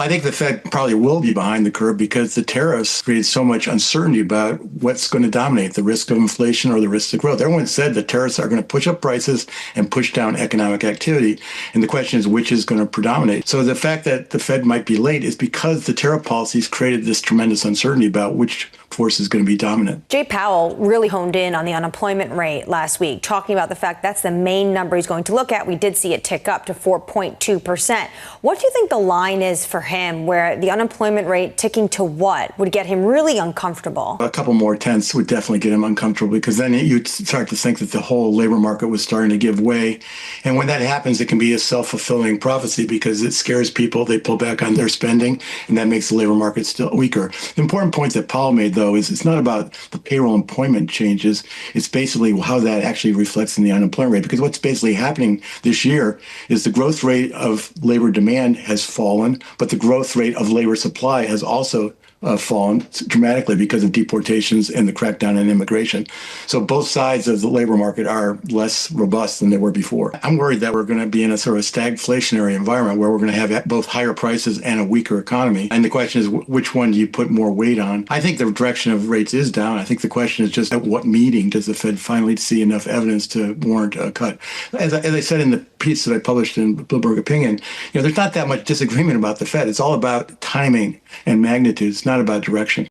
I think the Fed probably will be behind the curve because the tariffs created so much uncertainty about what's going to dominate, the risk of inflation or the risk of growth. Everyone said the tariffs are going to push up prices and push down economic activity. And the question is, which is going to predominate? So the fact that the Fed might be late is because the tariff policies created this tremendous uncertainty about which force is going to be dominant. Jay Powell really honed in on the unemployment rate last week, talking about the fact that's the main number he's going to look at. We did see it tick up to 4.2%. What do you think the line is for him where the unemployment rate ticking to what would get him really uncomfortable? A couple more tenths would definitely get him uncomfortable because then you'd start to think that the whole labor market was starting to give way. And when that happens, it can be a self-fulfilling prophecy because it scares people. They pull back on their spending, and that makes the labor market still weaker. The important point that Powell made, though, is it's not about the payroll employment changes. It's basically how that actually reflects in the unemployment rate. Because what's basically happening this year is the growth rate of labor demand has fallen, but the growth rate of labor supply has also fallen dramatically because of deportations and the crackdown on immigration. So both sides of the labor market are less robust than they were before. I'm worried that we're going to be in a sort of stagflationary environment where we're going to have both higher prices and a weaker economy. And the question is, which one do you put more weight on? I think the direction of rates is down. I think the question is just at what meeting does the Fed finally see enough evidence to warrant a cut? As I said in the piece that I published in Bloomberg Opinion, there's not that much disagreement about the Fed. It's all about timing and magnitude. It's not about direction.